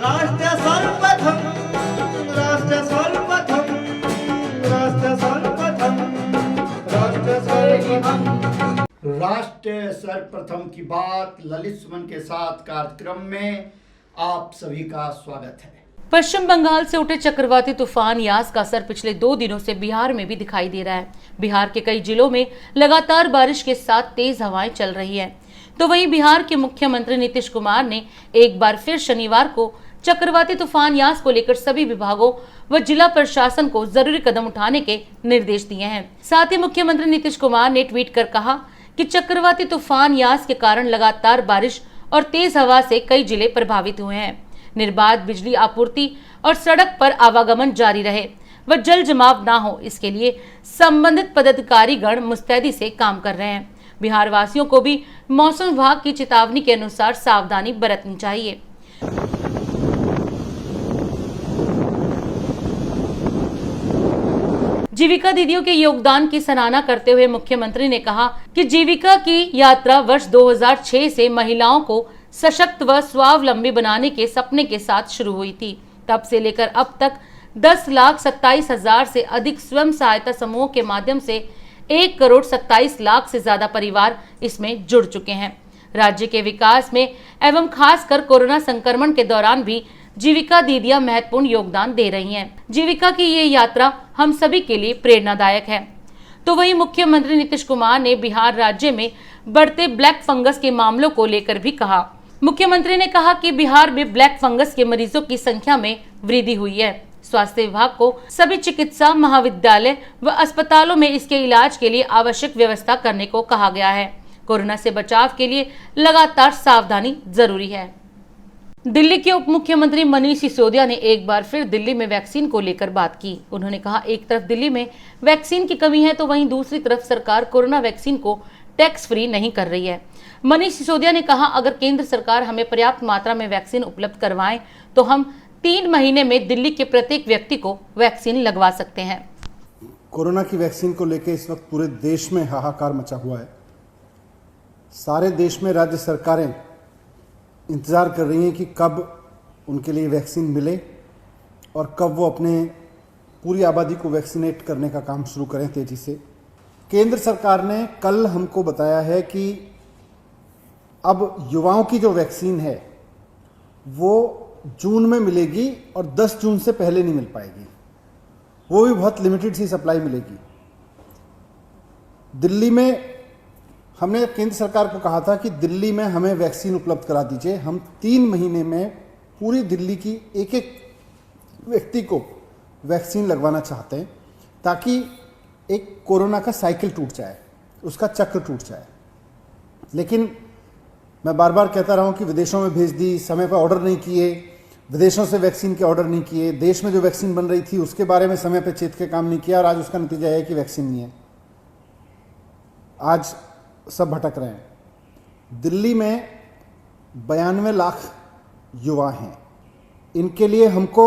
राष्ट्र सर्वप्रथम, राष्ट्र सर्वप्रथम, राष्ट्र सर्वप्रथम, राष्ट्र सर्वप्रथम। राष्ट्र सर्वप्रथम की बात ललित सुमन के साथ कार्यक्रम में आप सभी का स्वागत है। पश्चिम बंगाल से उठे चक्रवाती तूफान यास का असर पिछले 2 दिनों से बिहार में भी दिखाई दे रहा है। बिहार के कई जिलों में लगातार बारिश के साथ तेज हवाएं चल रही है। तो वहीं बिहार के मुख्यमंत्री नीतीश कुमार ने एक बार फिर शनिवार को चक्रवाती तूफान यास को लेकर सभी विभागों व जिला प्रशासन को जरूरी कदम उठाने के निर्देश दिए हैं। साथ ही मुख्यमंत्री नीतीश कुमार ने ट्वीट कर कहा कि चक्रवाती तूफान यास के कारण लगातार बारिश और तेज हवा से कई जिले प्रभावित हुए हैं। निर्बाध बिजली आपूर्ति और सड़क पर आवागमन जारी रहे व जल जमाव ना हो, इसके लिए संबंधित पदाधिकारी गण मुस्तैदी से काम कर रहे हैं। बिहार वासियों को भी मौसम विभाग की चेतावनी के अनुसार सावधानी बरतनी चाहिए। जीविका दीदियों के योगदान की सराहना करते हुए मुख्यमंत्री ने कहा कि जीविका की यात्रा वर्ष 2006 से महिलाओं को सशक्त व स्वावलंबी बनाने के सपने के साथ शुरू हुई थी। तब से लेकर अब तक 10,27,000 से अधिक स्वयं सहायता समूहों के माध्यम से 1,27,00,000 से ज्यादा परिवार इसमें जुड़ चुके हैं। राज्य के विकास में एवं खासकर कोरोना संक्रमण के दौरान भी जीविका दीदियां महत्वपूर्ण योगदान दे रही हैं। जीविका की ये यात्रा हम सभी के लिए प्रेरणादायक है। तो वहीं मुख्यमंत्री नीतीश कुमार ने बिहार राज्य में बढ़ते ब्लैक फंगस के मामलों को लेकर भी कहा। मुख्यमंत्री ने कहा कि बिहार में ब्लैक फंगस के मरीजों की संख्या में वृद्धि हुई है। स्वास्थ्य विभाग को सभी चिकित्सा महाविद्यालय व अस्पतालों में इसके इलाज के लिए आवश्यक व्यवस्था करने को कहा गया है। कोरोना से बचाव के लिए लगातार सावधानी जरूरी है। दिल्ली के उप मुख्यमंत्री मनीष सिसोदिया ने एक बार फिर दिल्ली में वैक्सीन को लेकर बात की। उन्होंने कहा, एक तरफ दिल्ली में वैक्सीन की कमी है तो वहीं दूसरी तरफ सरकार कोरोना वैक्सीन को टैक्स फ्री नहीं कर रही है। मनीष सिसोदिया ने कहा, अगर केंद्र सरकार हमें पर्याप्त मात्रा में वैक्सीन उपलब्ध करवाए तो हम 3 महीने में दिल्ली के प्रत्येक व्यक्ति को वैक्सीन लगवा सकते हैं। कोरोना की वैक्सीन को लेकर इस वक्त पूरे देश में हाहाकार मचा हुआ है। सारे देश में राज्य सरकारें इंतज़ार कर रही हैं कि कब उनके लिए वैक्सीन मिले और कब वो अपने पूरी आबादी को वैक्सीनेट करने का काम शुरू करें तेज़ी से। केंद्र सरकार ने कल हमको बताया है कि अब युवाओं की जो वैक्सीन है वो जून में मिलेगी और 10 जून से पहले नहीं मिल पाएगी, वो भी बहुत लिमिटेड सी सप्लाई मिलेगी। दिल्ली में हमने केंद्र सरकार को कहा था कि दिल्ली में हमें वैक्सीन उपलब्ध करा दीजिए। हम 3 महीने में पूरी दिल्ली की एक एक व्यक्ति को वैक्सीन लगवाना चाहते हैं ताकि एक कोरोना का साइकिल टूट जाए, उसका चक्र टूट जाए। लेकिन मैं बार बार कहता रहा हूं कि विदेशों में भेज दी, समय पर ऑर्डर नहीं किए, विदेशों से वैक्सीन के ऑर्डर नहीं किए, देश में जो वैक्सीन बन रही थी उसके बारे में समय पर चेत के काम नहीं किया और आज उसका नतीजा है कि वैक्सीन नहीं है। आज सब भटक रहे हैं। दिल्ली में 92 लाख युवा हैं। इनके लिए हमको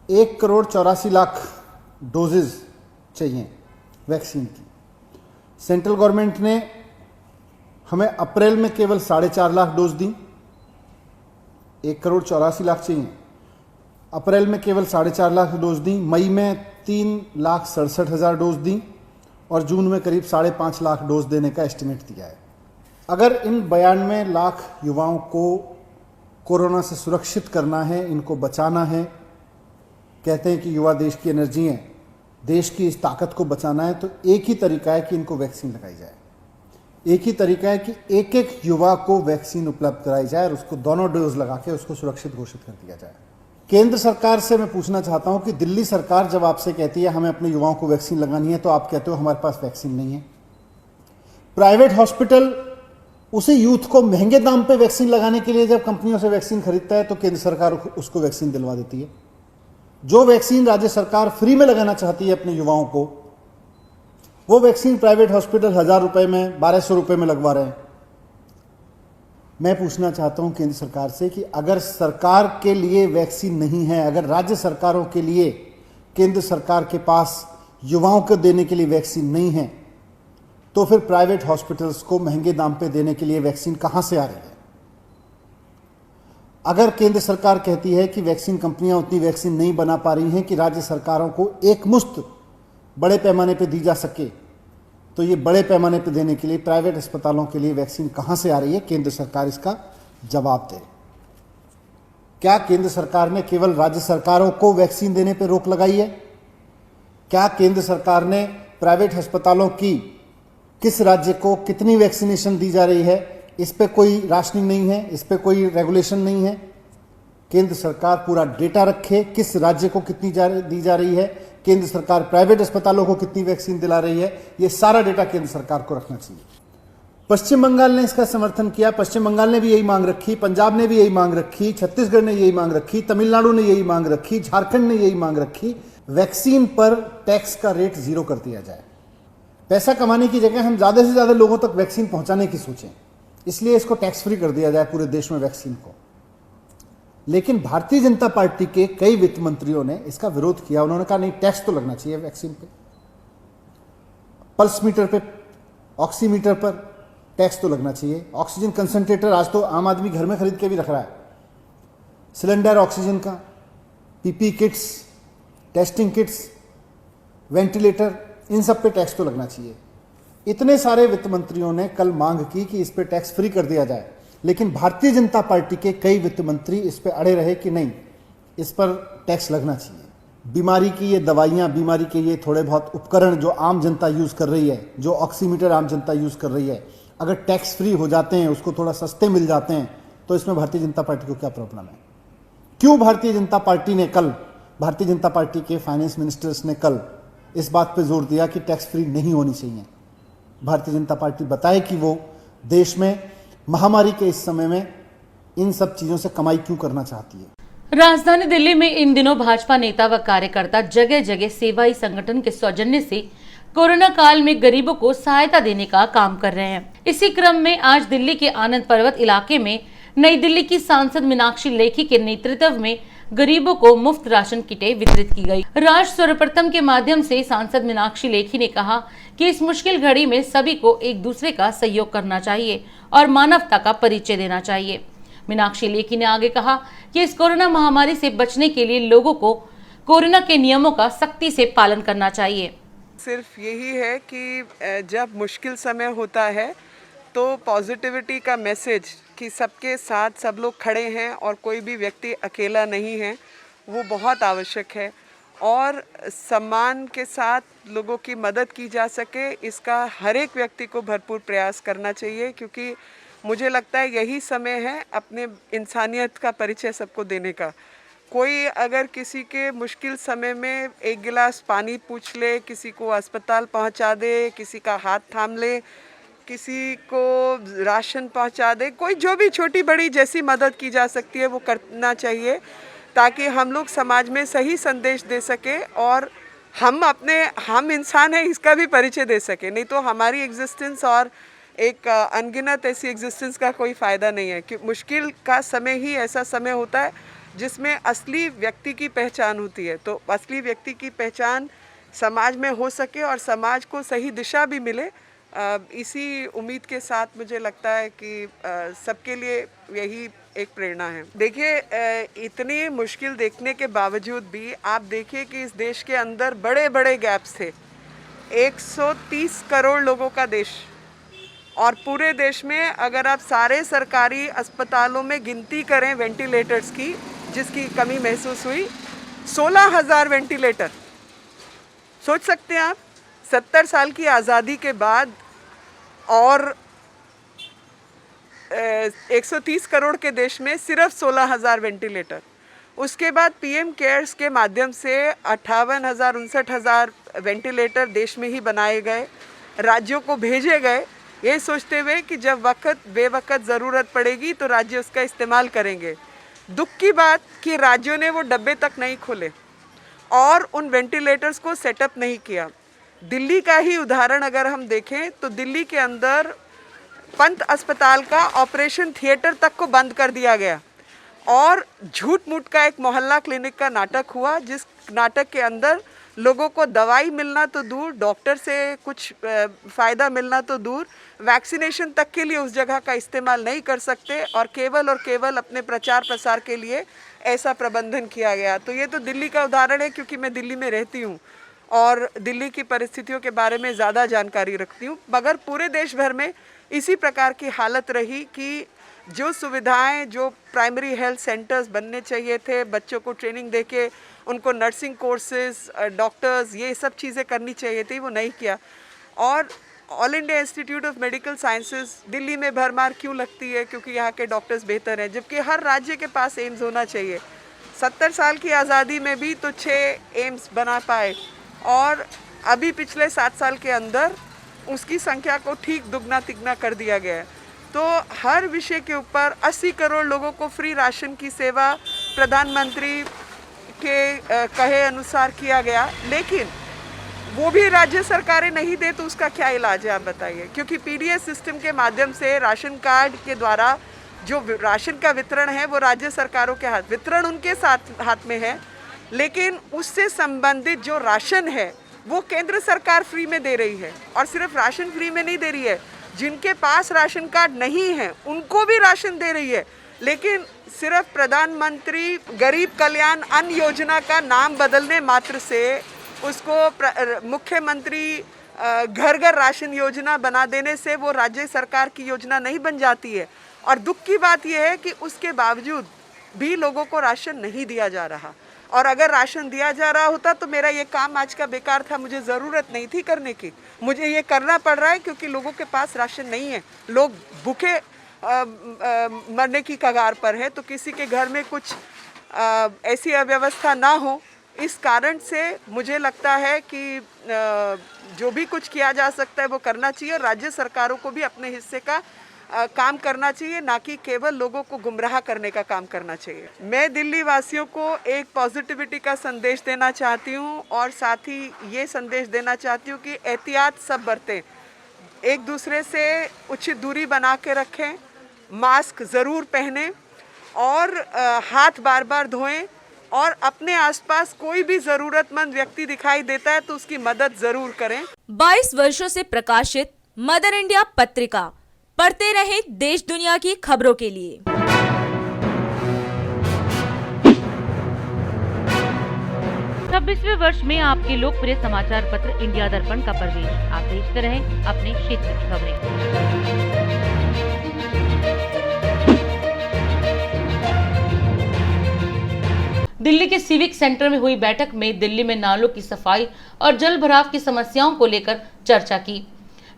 1,84,00,000 डोजेज चाहिए वैक्सीन की। सेंट्रल गवर्नमेंट ने हमें अप्रैल में केवल 4.5 लाख डोज दी। 1,84,00,000 चाहिए। अप्रैल में केवल 4.5 लाख डोज दी, मई में 3,67,000 डोज दी और जून में करीब 5.5 लाख डोज देने का एस्टिमेट दिया है। अगर इन 92 लाख युवाओं को कोरोना से सुरक्षित करना है, इनको बचाना है, कहते हैं कि युवा देश की एनर्जी है, देश की इस ताकत को बचाना है, तो एक ही तरीका है कि इनको वैक्सीन लगाई जाए। एक ही तरीका है कि एक एक युवा को वैक्सीन उपलब्ध कराई जाए और उसको दोनों डोज लगा के उसको सुरक्षित घोषित कर दिया जाए। केंद्र सरकार से मैं पूछना चाहता हूं कि दिल्ली सरकार जब आपसे कहती है हमें अपने युवाओं को वैक्सीन लगानी है तो आप कहते हो हमारे पास वैक्सीन नहीं है। प्राइवेट हॉस्पिटल उसी यूथ को महंगे दाम पे वैक्सीन लगाने के लिए जब कंपनियों से वैक्सीन खरीदता है तो केंद्र सरकार उसको वैक्सीन दिलवा देती है। जो वैक्सीन राज्य सरकार फ्री में लगाना चाहती है अपने युवाओं को, वो वैक्सीन प्राइवेट हॉस्पिटल 1,000 रुपए में, 1,200 रुपए में लगवा रहे हैं। मैं पूछना चाहता हूं केंद्र सरकार से कि अगर सरकार के लिए वैक्सीन नहीं है, अगर राज्य सरकारों के लिए केंद्र सरकार के पास युवाओं को देने के लिए वैक्सीन नहीं है, तो फिर प्राइवेट हॉस्पिटल्स को महंगे दाम पे देने के लिए वैक्सीन कहां से आ रही है? अगर केंद्र सरकार कहती है कि वैक्सीन कंपनियां उतनी वैक्सीन नहीं बना पा रही हैं कि राज्य सरकारों को एक मुश्त बड़े पैमाने पर दी जा सके, तो ये बड़े पैमाने पर देने के लिए प्राइवेट अस्पतालों के लिए वैक्सीन कहां से आ रही है? केंद्र सरकार इसका जवाब दे। क्या केंद्र सरकार ने केवल राज्य सरकारों को वैक्सीन देने पर रोक लगाई है? क्या केंद्र सरकार ने प्राइवेट अस्पतालों की किस राज्य को कितनी वैक्सीनेशन दी जा रही है, इस पे कोई राशनिंग नहीं है, इस पे कोई रेगुलेशन नहीं है? केंद्र सरकार पूरा डेटा रखे, किस राज्य को कितनी दी जा रही है, केंद्र सरकार प्राइवेट अस्पतालों को कितनी वैक्सीन दिला रही है, ये सारा डेटा केंद्र सरकार को रखना चाहिए। पश्चिम बंगाल ने इसका समर्थन किया, पश्चिम बंगाल ने भी यही मांग रखी, पंजाब ने भी यही मांग रखी, छत्तीसगढ़ ने यही मांग रखी, तमिलनाडु ने यही मांग रखी, झारखंड ने यही मांग रखी, वैक्सीन पर टैक्स का रेट 0 कर दिया जाए। पैसा कमाने की जगह हम ज्यादा से ज्यादा लोगों तक वैक्सीन पहुंचाने की सोचें, इसलिए इसको टैक्स फ्री कर दिया जाए पूरे देश में वैक्सीन को। लेकिन भारतीय जनता पार्टी के कई वित्त मंत्रियों ने इसका विरोध किया। उन्होंने कहा नहीं, टैक्स तो लगना चाहिए वैक्सीन पे, पल्स मीटर पे, ऑक्सीमीटर पर टैक्स तो लगना चाहिए। ऑक्सीजन कंसंट्रेटर आज तो आम आदमी घर में खरीद के भी रख रहा है, सिलेंडर ऑक्सीजन का, PP kits, testing kits, ventilator, इन सब पे टैक्स तो लगना चाहिए। इतने सारे वित्त मंत्रियों ने कल मांग की कि इस पे टैक्स फ्री कर दिया जाए, लेकिन भारतीय जनता पार्टी के कई वित्त मंत्री इस पे अड़े रहे कि नहीं, इस पर टैक्स लगना चाहिए। बीमारी की ये दवाइयाँ, बीमारी के ये थोड़े बहुत उपकरण जो आम जनता यूज़ कर रही है, जो ऑक्सीमीटर आम जनता यूज़ कर रही है, अगर टैक्स फ्री हो जाते हैं, उसको थोड़ा सस्ते मिल जाते हैं, तो इसमें भारतीय जनता पार्टी को क्या प्रॉब्लम है? क्यों भारतीय जनता पार्टी ने कल, भारतीय जनता पार्टी के फाइनेंस मिनिस्टर्स ने कल इस बात पे जोर दिया कि टैक्स फ्री नहीं होनी चाहिए? भारतीय जनता पार्टी बताए कि वो देश में महामारी के इस समय में इन सब चीजों से कमाई क्यों करना चाहती है। राजधानी दिल्ली में इन दिनों भाजपा नेता व कार्यकर्ता जगह जगह सेवाई संगठन के सौजन्य से कोरोना काल में गरीबों को सहायता देने का काम कर रहे हैं। इसी क्रम में आज दिल्ली के आनंद पर्वत इलाके में नई दिल्ली की सांसद मीनाक्षी लेखी के नेतृत्व में गरीबों को मुफ्त राशन किटें वितरित की गई। राष्ट्र सर्वप्रथम के माध्यम से सांसद मीनाक्षी लेखी ने कहा कि इस मुश्किल घड़ी में सभी को एक दूसरे का सहयोग करना चाहिए और मानवता का परिचय देना चाहिए। मीनाक्षी लेखी ने आगे कहा कि इस कोरोना महामारी से बचने के लिए लोगों को कोरोना के नियमों का सख्ती से पालन करना चाहिए। सिर्फ यही है कि जब मुश्किल समय होता है तो पॉजिटिविटी का मैसेज कि सबके साथ सब लोग खड़े हैं और कोई भी व्यक्ति अकेला नहीं है, वो बहुत आवश्यक है। और सम्मान के साथ लोगों की मदद की जा सके, इसका हर एक व्यक्ति को भरपूर प्रयास करना चाहिए, क्योंकि मुझे लगता है यही समय है अपने इंसानियत का परिचय सबको देने का। कोई अगर किसी के मुश्किल समय में एक गिलास पानी पूछ ले, किसी को अस्पताल पहुंचा दे, किसी का हाथ थाम ले, किसी को राशन पहुंचा दे, कोई जो भी छोटी बड़ी जैसी मदद की जा सकती है वो करना चाहिए, ताकि हम लोग समाज में सही संदेश दे सके और हम इंसान हैं इसका भी परिचय दे सके। नहीं तो हमारी एग्जिस्टेंस और एक अनगिनत ऐसी एग्जिस्टेंस का कोई फ़ायदा नहीं है। कि मुश्किल का समय ही ऐसा समय होता है जिसमें असली व्यक्ति की पहचान होती है। तो असली व्यक्ति की पहचान समाज में हो सके और समाज को सही दिशा भी मिले, इसी उम्मीद के साथ मुझे लगता है कि सबके लिए यही एक प्रेरणा है। देखिए, इतनी मुश्किल देखने के बावजूद भी आप देखिए कि इस देश के अंदर बड़े बड़े गैप्स थे। 130 करोड़ लोगों का देश, और पूरे देश में अगर आप सारे सरकारी अस्पतालों में गिनती करें वेंटिलेटर्स की, जिसकी कमी महसूस हुई, 16,000 वेंटिलेटर। सोच सकते हैं आप, 70 साल की आज़ादी के बाद और 130 करोड़ के देश में सिर्फ 16,000 वेंटिलेटर। उसके बाद पीएम केयर्स के माध्यम से 58,000 59,000 वेंटिलेटर देश में ही बनाए गए, राज्यों को भेजे गए, ये सोचते हुए कि जब वक्त बेवक्त ज़रूरत पड़ेगी तो राज्य उसका इस्तेमाल करेंगे। दुख की बात कि राज्यों ने वो डब्बे तक नहीं खोले और उन वेंटिलेटर्स को सेटअप नहीं किया। दिल्ली का ही उदाहरण अगर हम देखें तो दिल्ली के अंदर पंत अस्पताल का ऑपरेशन थिएटर तक को बंद कर दिया गया और झूठ मूठ का एक मोहल्ला क्लिनिक का नाटक हुआ, जिस नाटक के अंदर लोगों को दवाई मिलना तो दूर, डॉक्टर से कुछ फ़ायदा मिलना तो दूर, वैक्सीनेशन तक के लिए उस जगह का इस्तेमाल नहीं कर सकते और केवल अपने प्रचार प्रसार के लिए ऐसा प्रबंधन किया गया। तो ये तो दिल्ली का उदाहरण है, क्योंकि मैं दिल्ली में रहती हूँ और दिल्ली की परिस्थितियों के बारे में ज़्यादा जानकारी रखती हूँ। मगर पूरे देश भर में इसी प्रकार की हालत रही कि जो सुविधाएं, जो प्राइमरी हेल्थ सेंटर्स बनने चाहिए थे, बच्चों को ट्रेनिंग देके उनको नर्सिंग कोर्सेज, डॉक्टर्स, ये सब चीज़ें करनी चाहिए थी, वो नहीं किया। और all India institute of medical sciences Delhi में भरमार क्यों लगती है? क्योंकि यहाँ के डॉक्टर्स बेहतर हैं, जबकि हर राज्य के पास एम्स होना चाहिए। 70 साल की आज़ादी में भी तो 6 एम्स बना पाए और अभी पिछले 7 साल के अंदर उसकी संख्या को ठीक दुगना तिगना कर दिया गया है। तो हर विषय के ऊपर 80 करोड़ लोगों को फ्री राशन की सेवा प्रधानमंत्री के कहे अनुसार किया गया, लेकिन वो भी राज्य सरकारें नहीं दे तो उसका क्या इलाज है, आप बताइए? क्योंकि पीडीएस सिस्टम के माध्यम से राशन कार्ड के द्वारा जो राशन का वितरण है वो राज्य सरकारों के वितरण उनके हाथ में है, लेकिन उससे संबंधित जो राशन है वो केंद्र सरकार फ्री में दे रही है। और सिर्फ राशन फ्री में नहीं दे रही है, जिनके पास राशन कार्ड नहीं है उनको भी राशन दे रही है। लेकिन सिर्फ प्रधानमंत्री गरीब कल्याण अन्न योजना का नाम बदलने मात्र से उसको मुख्यमंत्री घर घर राशन योजना बना देने से वो राज्य सरकार की योजना नहीं बन जाती है। और दुख की बात यह है कि उसके बावजूद भी लोगों को राशन नहीं दिया जा रहा। और अगर राशन दिया जा रहा होता तो मेरा ये काम आज का बेकार था, मुझे ज़रूरत नहीं थी करने की। मुझे ये करना पड़ रहा है क्योंकि लोगों के पास राशन नहीं है, लोग भूखे मरने की कगार पर है। तो किसी के घर में कुछ ऐसी अव्यवस्था ना हो, इस कारण से मुझे लगता है कि जो भी कुछ किया जा सकता है वो करना चाहिए और राज्य सरकारों को भी अपने हिस्से का काम करना चाहिए, ना कि केवल लोगों को गुमराह करने का काम करना चाहिए। मैं दिल्ली वासियों को एक पॉजिटिविटी का संदेश देना चाहती हूँ और साथ ही ये संदेश देना चाहती हूँ कि एहतियात सब बरतें, एक दूसरे से उचित दूरी बना के रखें, मास्क ज़रूर पहनें और हाथ बार बार धोएं और अपने आसपास कोई भी ज़रूरतमंद व्यक्ति दिखाई देता है तो उसकी मदद ज़रूर करें। 22 वर्षों से प्रकाशित मदर इंडिया पत्रिका, पढ़ते रहे देश दुनिया की खबरों के लिए। 26वें वर्ष में आपके लोकप्रिय समाचार पत्र इंडिया दर्पण का प्रवेश। आप देखते रहे अपने क्षेत्र की खबरें। दिल्ली के सिविक सेंटर में हुई बैठक में दिल्ली में नालों की सफाई और जल भराव की समस्याओं को लेकर चर्चा की।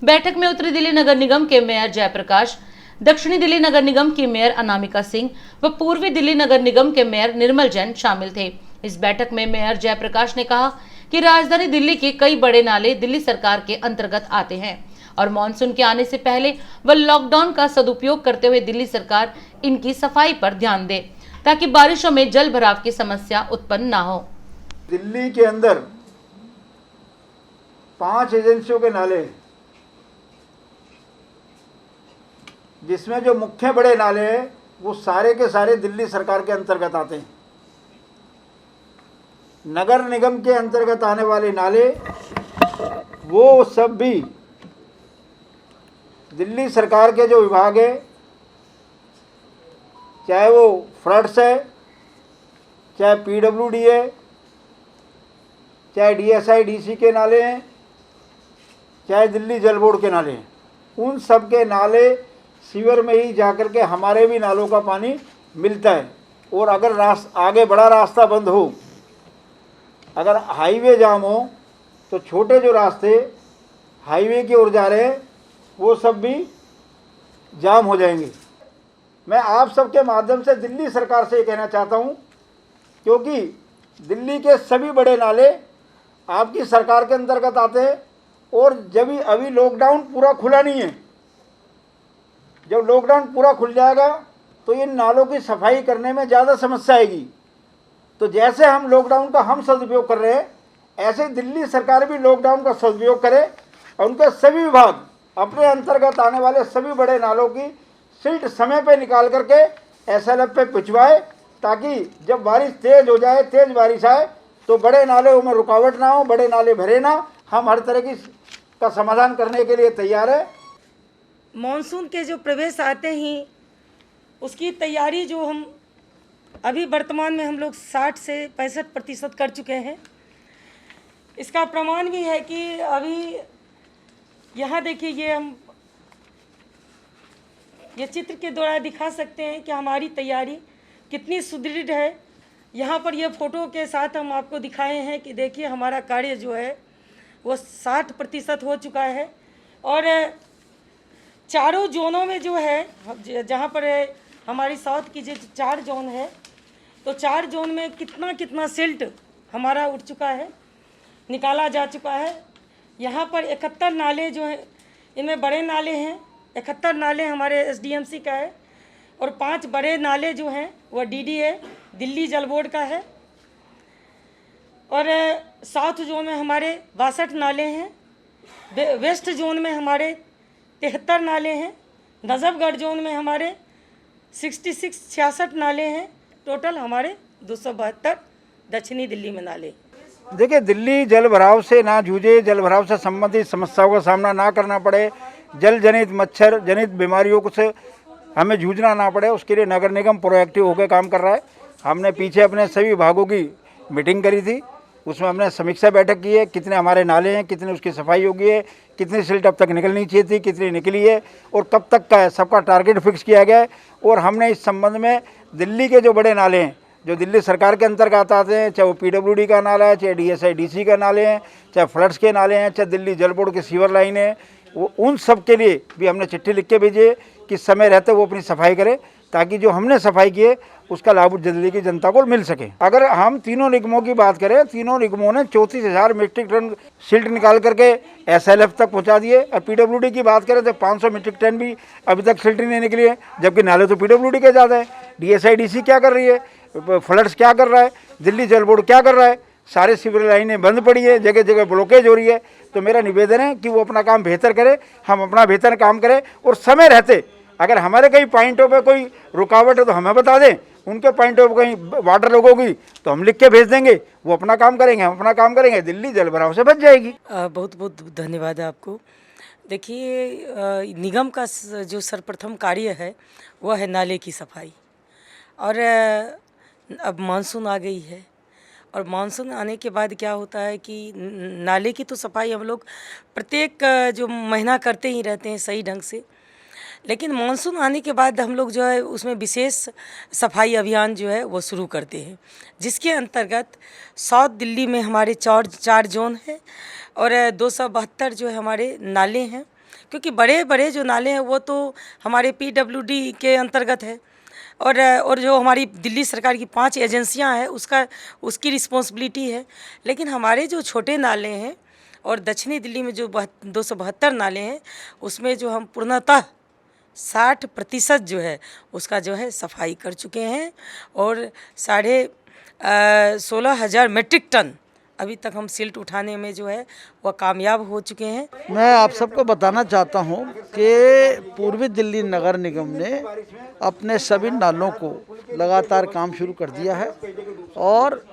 बैठक में उत्तरी दिल्ली नगर निगम के मेयर जयप्रकाश, दक्षिणी दिल्ली नगर निगम की मेयर अनामिका सिंह व पूर्वी दिल्ली नगर निगम के मेयर निर्मल जैन शामिल थे। इस बैठक में मेयर जयप्रकाश ने कहा कि राजधानी दिल्ली के कई बड़े नाले दिल्ली सरकार के अंतर्गत आते हैं और मानसून के आने से पहले व लॉकडाउन का सदुपयोग करते हुए दिल्ली सरकार इनकी सफाई पर ध्यान दे ताकि बारिशों में जल भराव की समस्या उत्पन्न ना हो। दिल्ली के अंदर 5 एजेंसियों के नाले, जिसमें जो मुख्य बड़े नाले हैं वो सारे के सारे दिल्ली सरकार के अंतर्गत आते हैं। नगर निगम के अंतर्गत आने वाले नाले वो सब भी दिल्ली सरकार के जो विभाग है, चाहे वो फ्लड्स है, चाहे पीडब्ल्यूडी है, चाहे डीएसआईडीसी के नाले हैं, चाहे दिल्ली जल बोर्ड के नाले हैं, उन सब के नाले सीवर में ही जाकर के हमारे भी नालों का पानी मिलता है। और अगर आगे बड़ा रास्ता बंद हो, अगर हाईवे जाम हो, तो छोटे जो रास्ते हाईवे की ओर जा रहे हैं वो सब भी जाम हो जाएंगे। मैं आप सबके माध्यम से दिल्ली सरकार से ये कहना चाहता हूँ, क्योंकि दिल्ली के सभी बड़े नाले आपकी सरकार के अंतर्गत आते हैं और जब अभी लॉकडाउन पूरा खुला नहीं है, जब लॉकडाउन पूरा खुल जाएगा तो इन नालों की सफाई करने में ज़्यादा समस्या आएगी। तो जैसे हम लॉकडाउन का सदुपयोग कर रहे हैं, ऐसे दिल्ली सरकार भी लॉकडाउन का सदुपयोग करे और उनके सभी विभाग अपने अंतर्गत आने वाले सभी बड़े नालों की सिल्ट समय पे निकाल करके एसएलएफ पे भिजवाए, ताकि जब बारिश तेज़ हो जाए, तेज़ बारिश आए, तो बड़े नाले में रुकावट ना हो, बड़े नाले भरे ना, हम हर तरह की का समाधान करने के लिए तैयार है। मॉनसून के जो प्रवेश आते ही उसकी तैयारी जो हम अभी वर्तमान में हम लोग 60 से 65% कर चुके हैं। इसका प्रमाण भी है कि अभी यहाँ देखिए, ये चित्र के द्वारा दिखा सकते हैं कि हमारी तैयारी कितनी सुदृढ़ है। यहाँ पर ये फोटो के साथ हम आपको दिखाए हैं कि देखिए हमारा कार्य जो है वो 60% हो चुका है। और चारों जोनों में जो है, जहाँ पर हमारी साउथ की जो 4 जोन है, तो 4 जोन में कितना सिल्ट हमारा उठ चुका है, निकाला जा चुका है। यहाँ पर 71 नाले जो हैं, इनमें बड़े नाले हैं, 71 नाले हमारे एसडीएमसी का है, और 5 बड़े नाले जो हैं वह डीडीए दिल्ली जल बोर्ड का है। और साउथ जोन में हमारे 62 नाले हैं, वेस्ट जोन में हमारे 73 नाले हैं, नजफगढ़ जोन में हमारे 66 नाले हैं। टोटल हमारे 272 दक्षिणी दिल्ली में नाले। देखिए, दिल्ली जल भराव से ना जूझे, जल भराव से संबंधित समस्याओं का सामना ना करना पड़े, जल जनित मच्छर जनित बीमारियों से हमें जूझना ना पड़े, उसके लिए नगर निगम प्रोएक्टिव होकर काम कर रहा है। हमने पीछे अपने सभी विभागों की मीटिंग करी थी, उसमें हमने समीक्षा बैठक की है, कितने हमारे नाले हैं, कितनी उसकी सफाई होगी है, कितनी सिल्ट अब तक निकलनी चाहिए थी, कितनी निकली है और कब तक का है, सबका टारगेट फिक्स किया गया है। और हमने इस संबंध में दिल्ली के जो बड़े नाले हैं, जो दिल्ली सरकार के अंतर्गत आते हैं, चाहे वो पीडब्ल्यूडी का नाला है, चाहे डीएसआईडीसी का नाले हैं, चाहे फ्लड्स के नाले हैं, चाहे दिल्ली जल बोर्ड की सीवर लाइन है, वो उन सब के लिए भी हमने चिट्ठी लिख के भेजी है कि समय रहते वो अपनी सफाई करे, ताकि जो हमने सफाई की है उसका लाभ दिल्ली की जनता को मिल सके। अगर हम तीनों निगमों की बात करें, तीनों निगमों ने 34,000 मीट्रिक टन सिल्ट निकाल करके एसएलएफ तक पहुंचा दिए। और पीडब्ल्यूडी की बात करें तो 500 मीट्रिक टन भी अभी तक सिल्ट नहीं निकली है, जबकि नाले तो पीडब्ल्यूडी के ज़्यादा है। डीएसआईडीसी क्या कर रही है, फ्लड्स क्या कर रहा है, दिल्ली जल बोर्ड क्या कर रहा है, सारे सीवर लाइनें बंद पड़ी है, जगह जगह ब्लॉकेज हो रही है। तो मेरा निवेदन है कि वो अपना काम बेहतर करे, हम अपना बेहतर काम करें, और समय रहते अगर हमारे कहीं पॉइंटों पे कोई रुकावट है तो हमें बता दें, उनके पॉइंटों पे कहीं वाटर लॉक होगी तो हम लिख के भेज देंगे, वो अपना काम करेंगे, हम अपना काम करेंगे, दिल्ली जल भराव से बच जाएगी। बहुत बहुत धन्यवाद है आपको। देखिए, निगम का जो सर्वप्रथम कार्य है वह है नाले की सफाई। और अब मानसून आ गई है, और मानसून आने के बाद क्या होता है कि नाले की तो सफाई हम लोग प्रत्येक जो महीना करते ही रहते हैं सही ढंग से, लेकिन मानसून आने के बाद हम लोग जो है उसमें विशेष सफाई अभियान जो है वो शुरू करते हैं, जिसके अंतर्गत साउथ दिल्ली में हमारे 4 जोन हैं और 272 जो है हमारे नाले हैं। क्योंकि बड़े बड़े जो नाले हैं वो तो हमारे पीडब्ल्यूडी के अंतर्गत है, और जो हमारी दिल्ली सरकार की 5 एजेंसियां हैं उसकी रिस्पॉन्सिबिलिटी है। लेकिन हमारे जो छोटे नाले हैं और दक्षिणी दिल्ली में जो 272 नाले हैं, उसमें जो हम पूर्णतः 60% जो है उसका जो है सफाई कर चुके हैं, और 16,500 मीट्रिक टन अभी तक हम सिल्ट उठाने में जो है वह कामयाब हो चुके हैं। मैं आप सबको बताना चाहता हूं कि पूर्वी दिल्ली नगर निगम ने अपने सभी नालों को लगातार काम शुरू कर दिया है, और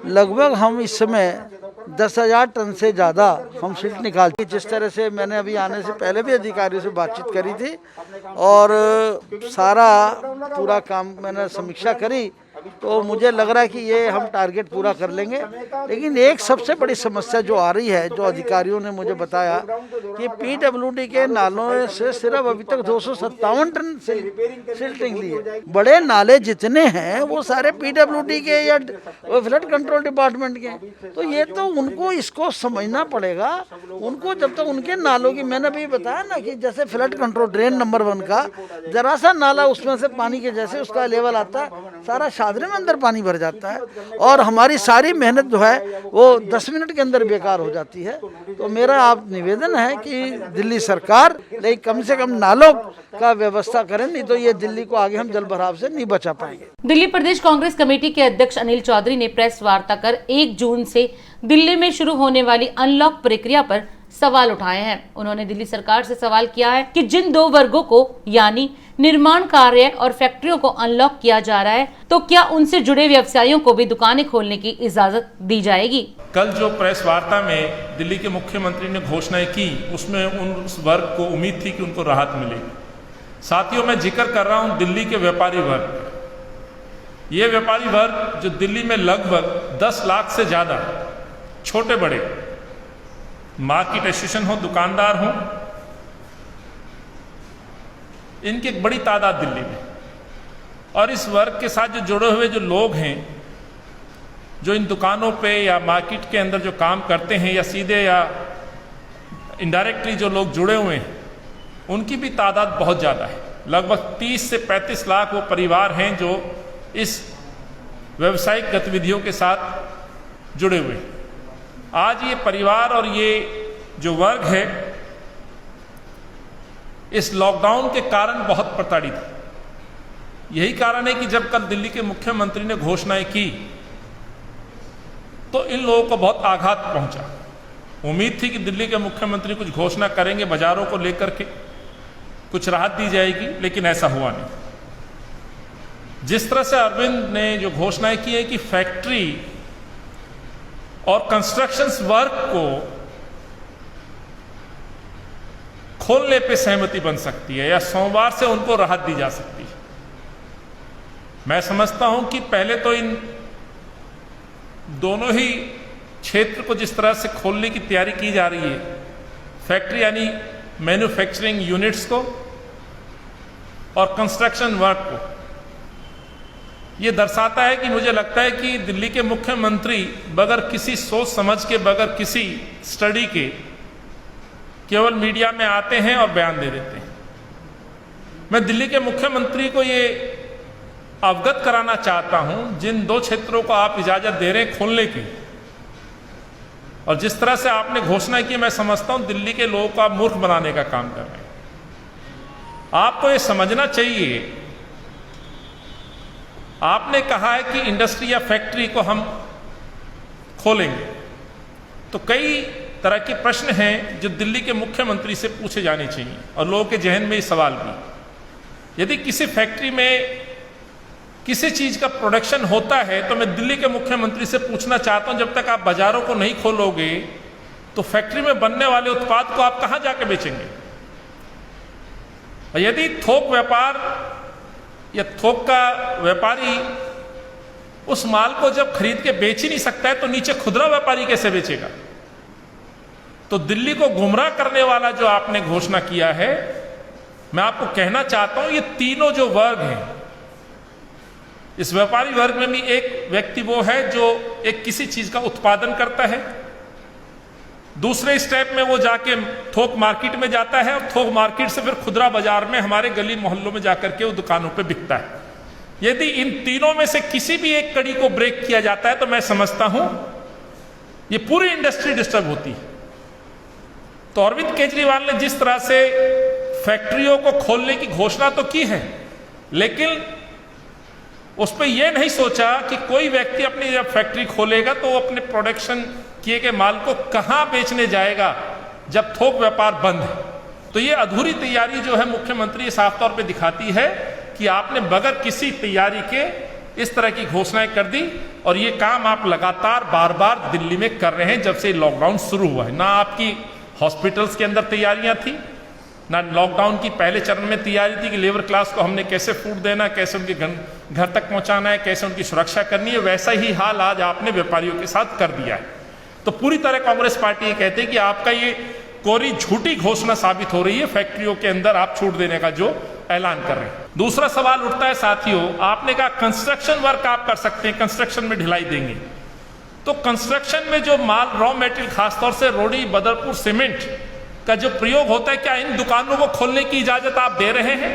लगभग हम इस समय 10,000 टन से ज़्यादा हम सिल्ट निकालते। जिस तरह से मैंने अभी आने से पहले भी अधिकारियों से बातचीत करी थी, और सारा पूरा काम मैंने समीक्षा करी, तो मुझे लग रहा है कि ये हम टारगेट पूरा कर लेंगे। लेकिन एक सबसे बड़ी समस्या जो आ रही है, जो अधिकारियों ने मुझे बताया कि पीडब्ल्यूडी के नालों से सिर्फ अभी तक 257 टन सिल्ट निकली है। बड़े नाले जितने हैं वो सारे पीडब्ल्यूडी के या फ्लड कंट्रोल डिपार्टमेंट के, तो ये तो उनको इसको समझना पड़ेगा। उनको जब तक उनके नालों की, मैंने भी बताया ना कि जैसे फ्लड कंट्रोल ड्रेन नंबर 1 का जरा सा नाला उसमें से पानी के जैसे उसका लेवल आता है, सारा शादरे में अंदर पानी भर जाता है, और हमारी सारी मेहनत जो है वो 10 मिनट के अंदर बेकार हो जाती है। तो मेरा आप निवेदन है कि दिल्ली सरकार लेकिन कम से कम नालों का व्यवस्था करें, नहीं तो ये दिल्ली को आगे हम जल भराव से नहीं बचा पाएंगे। दिल्ली प्रदेश कांग्रेस कमेटी के अध्यक्ष अनिल चौधरी ने प्रेस वार्ता कर 1 जून से दिल्ली में शुरू होने वाली अनलॉक प्रक्रिया पर सवाल उठाए हैं। उन्होंने दिल्ली सरकार से सवाल किया है कि जिन 2 वर्गों को यानी निर्माण कार्य और फैक्ट्रियों को अनलॉक किया जा रहा है, तो क्या उनसे जुड़े व्यवसायियों को भी दुकानें खोलने की इजाजत दी जाएगी? कल जो प्रेस वार्ता में दिल्ली के मुख्यमंत्री ने घोषणाएं की, उसमें उस वर्ग को उम्मीद थी कि उनको राहत मिलेगी। साथियों, मैं जिक्र कर रहा हूं दिल्ली के व्यापारी वर्ग। ये व्यापारी वर्ग जो दिल्ली में लगभग 10 लाख से ज़्यादा छोटे बड़े मार्केट एसोसिएशन हो, दुकानदार हो, इनकी एक बड़ी तादाद दिल्ली में, और इस वर्ग के साथ जो जुड़े हुए जो लोग हैं, जो इन दुकानों पे या मार्केट के अंदर जो काम करते हैं या सीधे या इनडायरेक्टली जो लोग जुड़े हुए हैं, उनकी भी तादाद बहुत ज़्यादा है। लगभग 30 से 35 लाख वो परिवार हैं जो इस व्यावसायिक गतिविधियों के साथ जुड़े हुए हैं। आज ये परिवार और ये जो वर्ग है इस लॉकडाउन के कारण बहुत प्रताड़ित है। यही कारण है कि जब कल दिल्ली के मुख्यमंत्री ने घोषणाएं की तो इन लोगों को बहुत आघात पहुंचा। उम्मीद थी कि दिल्ली के मुख्यमंत्री कुछ घोषणा करेंगे, बाजारों को लेकर के कुछ राहत दी जाएगी, लेकिन ऐसा हुआ नहीं। जिस तरह से अरविंद ने जो घोषणाएं की है कि फैक्ट्री और कंस्ट्रक्शंस वर्क को खोलने पे सहमति बन सकती है या सोमवार से उनको राहत दी जा सकती है। मैं समझता हूं कि पहले तो इन दोनों ही क्षेत्र को जिस तरह से खोलने की तैयारी की जा रही है, फैक्ट्री यानी मैन्युफैक्चरिंग यूनिट्स को और कंस्ट्रक्शन वर्क को, ये दर्शाता है कि मुझे लगता है कि दिल्ली के मुख्यमंत्री बगैर किसी सोच समझ के, बगैर किसी स्टडी के केवल मीडिया में आते हैं और बयान दे देते हैं। मैं दिल्ली के मुख्यमंत्री को ये अवगत कराना चाहता हूं, जिन 2 क्षेत्रों को आप इजाजत दे रहे हैं खोलने की, और जिस तरह से आपने घोषणा की, मैं समझता हूं दिल्ली के लोगों को आप मूर्ख बनाने का काम कर रहे हैं। आपको ये समझना चाहिए, आपने कहा है कि इंडस्ट्री या फैक्ट्री को हम खोलेंगे, तो कई तरह के प्रश्न हैं जो दिल्ली के मुख्यमंत्री से पूछे जाने चाहिए और लोगों के जहन में ये सवाल भी। यदि किसी फैक्ट्री में किसी चीज का प्रोडक्शन होता है तो मैं दिल्ली के मुख्यमंत्री से पूछना चाहता हूं, जब तक आप बाजारों को नहीं खोलोगे तो फैक्ट्री में बनने वाले उत्पाद को आप कहां जाकर बेचेंगे? और यदि थोक व्यापार या थोक का व्यापारी उस माल को जब खरीद के बेच ही नहीं सकता है तो नीचे खुदरा व्यापारी कैसे बेचेगा? तो दिल्ली को गुमराह करने वाला जो आपने घोषणा किया है, मैं आपको कहना चाहता हूं, ये तीनों जो वर्ग हैं, इस व्यापारी वर्ग में भी एक व्यक्ति वो है जो एक किसी चीज का उत्पादन करता है, दूसरे स्टेप में वो जाके थोक मार्केट में जाता है और थोक मार्केट से फिर खुदरा बाजार में हमारे गली मोहल्लों में जाकर के वो दुकानों पे बिकता है। यदि इन तीनों में से किसी भी एक कड़ी को ब्रेक किया जाता है तो मैं समझता हूं ये पूरी इंडस्ट्री डिस्टर्ब होती है। तो अरविंद केजरीवाल ने जिस तरह से फैक्ट्रियों को खोलने की घोषणा तो की है, लेकिन उस पर यह नहीं सोचा कि कोई व्यक्ति अपनी जब फैक्ट्री खोलेगा तो वो अपने प्रोडक्शन किए गए माल को कहां बेचने जाएगा जब थोक व्यापार बंद है। तो ये अधूरी तैयारी जो है मुख्यमंत्री साफ तौर पे दिखाती है कि आपने बगैर किसी तैयारी के इस तरह की घोषणाएं कर दी, और ये काम आप लगातार बार बार दिल्ली में कर रहे हैं जब से लॉकडाउन शुरू हुआ है। ना आपकी हॉस्पिटल्स के अंदर तैयारियां थी, ना लॉकडाउन की पहले चरण में तैयारी थी कि लेबर क्लास को हमने कैसे फूड देना, कैसे उनके घर तक पहुंचाना है, कैसे उनकी सुरक्षा करनी है। वैसा ही हाल आज आपने व्यापारियों के साथ कर दिया है। तो पूरी तरह कांग्रेस पार्टी ये कहती है कि आपका ये कोरी झूठी घोषणा साबित हो रही है फैक्ट्रियों के अंदर आप छूट देने का जो ऐलान कर रहे हैं। दूसरा सवाल उठता है साथियों, आपने कहा कंस्ट्रक्शन वर्क आप कर सकते हैं, कंस्ट्रक्शन में ढिलाई देंगे। तो कंस्ट्रक्शन में जो माल रॉ मेटेरियल खासतौर से रोडी, बदरपुर, सीमेंट का जो प्रयोग होता है, क्या इन दुकानों को खोलने की इजाजत आप दे रहे हैं?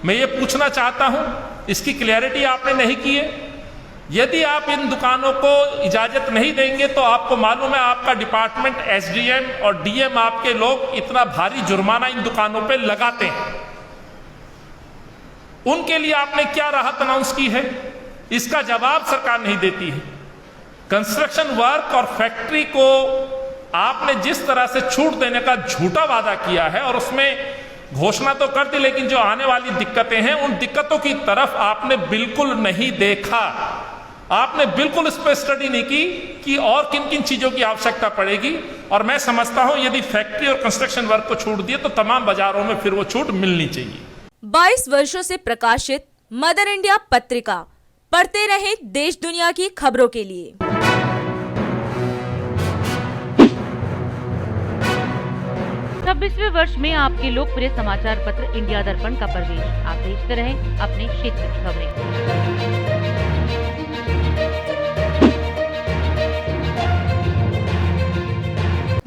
मैं ये पूछना चाहता हूं, इसकी क्लैरिटी आपने नहीं की है। यदि आप इन दुकानों को इजाजत नहीं देंगे तो आपको मालूम है आपका डिपार्टमेंट, एसडीएम और डीएम आपके लोग इतना भारी जुर्माना इन दुकानों पे लगाते हैं। उनके लिए आपने क्या राहत अनाउंस की है? इसका जवाब सरकार नहीं देती है। कंस्ट्रक्शन वर्क और फैक्ट्री को आपने जिस तरह से छूट देने का झूठा वादा किया है और उसमें घोषणा तो कर दी, लेकिन जो आने वाली दिक्कतें हैं उन दिक्कतों की तरफ आपने बिल्कुल नहीं देखा। आपने बिल्कुल इस पर स्टडी नहीं की कि और किन किन चीजों की आवश्यकता पड़ेगी। और मैं समझता हूं यदि फैक्ट्री और कंस्ट्रक्शन वर्क को छूट दिए तो तमाम बाजारों में फिर वो छूट मिलनी चाहिए। 22 वर्षों से प्रकाशित मदर इंडिया पत्रिका, पढ़ते रहे देश दुनिया की खबरों के लिए। छब्बीसवें वर्ष में आपके लोकप्रिय समाचार पत्र इंडिया दर्पण का प्रवेश। आप देखते रहें अपने क्षेत्र की खबरें।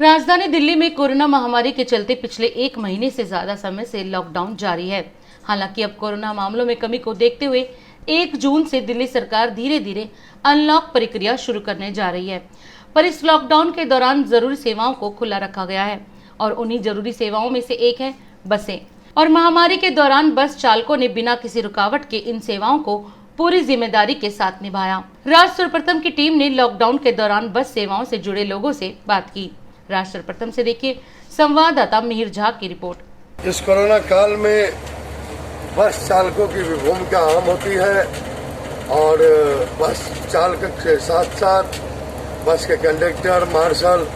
राजधानी दिल्ली में कोरोना महामारी के चलते पिछले 1 महीने से ज्यादा समय से लॉकडाउन जारी है। हालांकि अब कोरोना मामलों में कमी को देखते हुए 1 जून से दिल्ली सरकार धीरे धीरे अनलॉक प्रक्रिया शुरू करने जा रही है। पर इस लॉकडाउन के दौरान जरूरी सेवाओं को खुला रखा गया है और उन्हीं जरूरी सेवाओं में से एक है बसें। और महामारी के दौरान बस चालकों ने बिना किसी रुकावट के इन सेवाओं को पूरी जिम्मेदारी के साथ निभाया। राज सर्वप्रथम की टीम ने लॉकडाउन के दौरान बस सेवाओं से जुड़े लोगों से बात की। राज सर्वप्रथम से देखिए संवाददाता मिहिर झा की रिपोर्ट। इस कोरोना काल में बस चालकों की भी भूमिका अहम होती है और बस चालक के साथ साथ बस के कंडक्टर, मार्शल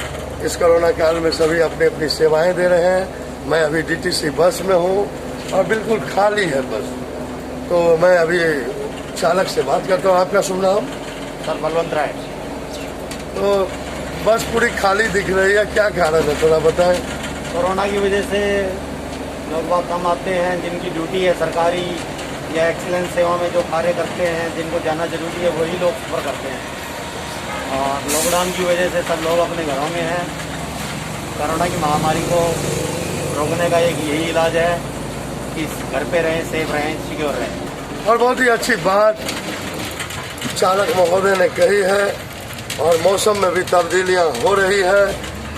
इस कोरोना काल में सभी अपनी अपनी सेवाएं दे रहे हैं। मैं अभी डीटीसी बस में हूं और बिल्कुल खाली है बस। तो मैं अभी चालक से बात करता हूं। आपका शुभ नाम? सर बलवंत राय। तो बस पूरी खाली दिख रही है, क्या कारण है थोड़ा बताएं? कोरोना की वजह से लोग बहुत कम आते हैं। जिनकी ड्यूटी है सरकारी या एक्सीलेंस सेवा में जो कार्य करते हैं, जिनको जाना जरूरी है, वही लोग सफर करते हैं। और लॉकडाउन की वजह से सब लोग अपने घरों में हैं। कोरोना की महामारी को रोकने का एक यही इलाज है कि घर पे रहें, सेफ रहें, सिक्योर रहें। और बहुत ही अच्छी बात चालक महोदय ने कही है और मौसम में भी तब्दीलियां हो रही है।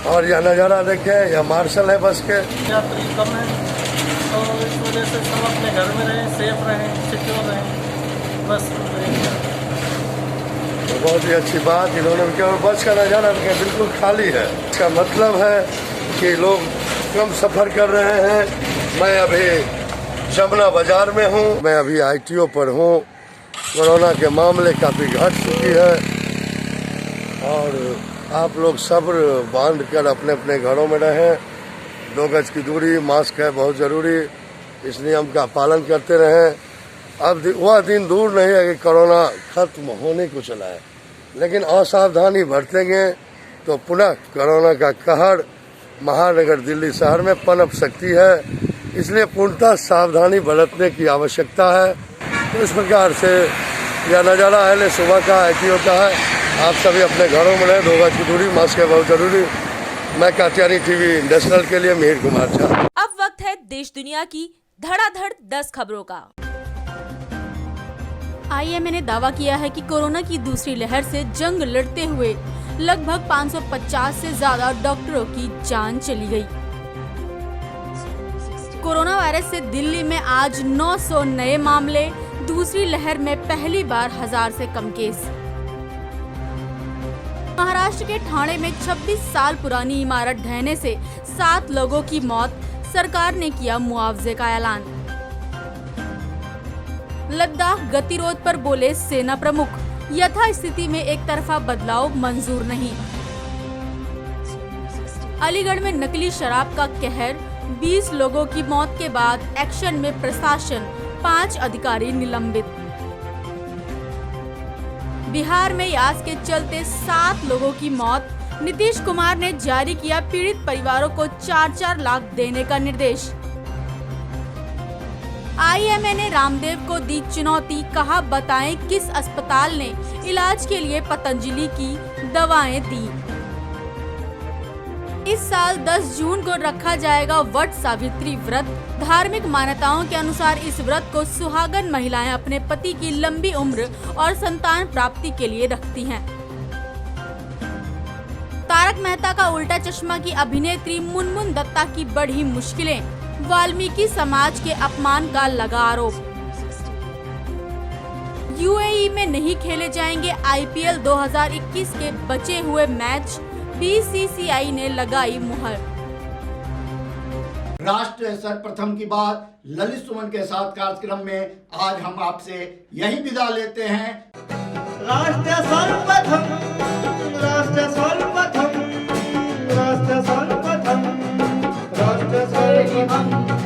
और यह नज़ारा देखें, यह मार्शल है बस के। यात्री कम है तो इस वजह से सब अपने घर में रहें, सेफ रहें, सिक्योर रहें, बस। तो बहुत ही अच्छी बात इन्होंने किया। और बस का नज़ारा देखें, बिल्कुल खाली है। इसका मतलब है कि लोग कम सफ़र कर रहे हैं। मैं अभी जमुना बाजार में हूँ। मैं अभी ITO पर हूँ। कोरोना के मामले काफ़ी घट चुकी है और आप लोग सब्र बांध कर अपने अपने घरों में रहें। 2 गज की दूरी, मास्क है बहुत ज़रूरी, इस नियम का पालन करते रहें। अब वह दिन दूर नहीं है कि कोरोना खत्म होने को चला है, लेकिन असावधानी बरतेंगे तो पुनः कोरोना का कहर महानगर दिल्ली शहर में पनप सकती है। इसलिए पूर्णतः सावधानी बरतने की आवश्यकता है। तो इस प्रकार से यह नज़ारा अहले सुबह का ITO का है। आप सभी अपने घरों में रहें, 2 गज की दूरी, मास्क है बहुत जरूरी। मैं कात्यायनी टीवी नेशनल के लिए मिहिर कुमार झा। अब वक्त है देश दुनिया की धड़ाधड़ 10 खबरों का। IMA ने दावा किया है कि कोरोना की दूसरी लहर से जंग लड़ते हुए लगभग 550 से ज्यादा डॉक्टरों की जान चली गई। कोरोना वायरस से दिल्ली में आज 900 नए मामले, दूसरी लहर में पहली बार 1000 से कम केस। महाराष्ट्र के ठाणे में 26 साल पुरानी इमारत ढहने से 7 लोगों की मौत, सरकार ने किया मुआवजे का ऐलान। लद्दाख गतिरोध पर बोले सेना प्रमुख, यथास्थिति में एक तरफा बदलाव मंजूर नहीं। अलीगढ़ में नकली शराब का कहर, 20 लोगों की मौत के बाद एक्शन में प्रशासन, 5 अधिकारी निलंबित। बिहार में यास के चलते 7 लोगों की मौत, नीतीश कुमार ने जारी किया पीड़ित परिवारों को 4-4 लाख देने का निर्देश। IMA ने रामदेव को दी चुनौती, कहा बताएं किस अस्पताल ने इलाज के लिए पतंजलि की दवाएं दी। इस साल 10 जून को रखा जाएगा वट सावित्री व्रत। धार्मिक मान्यताओं के अनुसार इस व्रत को सुहागन महिलाएं अपने पति की लंबी उम्र और संतान प्राप्ति के लिए रखती हैं। तारक मेहता का उल्टा चश्मा की अभिनेत्री मुनमुन दत्ता की बढ़ी मुश्किलें, वाल्मीकि समाज के अपमान का लगा आरोप। UAE में नहीं खेले जाएंगे IPL 2021 के बचे हुए मैच, बीसीसीआई ने लगाई मुहर। राष्ट्र सर्वप्रथम की बात ललित सुमन के साथ कार्यक्रम में आज हम आपसे यही विदा लेते हैं। राष्ट्र सर्वप्रथम, राष्ट्र सर्वप्रथम, राष्ट्र सर्वप्रथम, राष्ट्र सर्वप्रथम।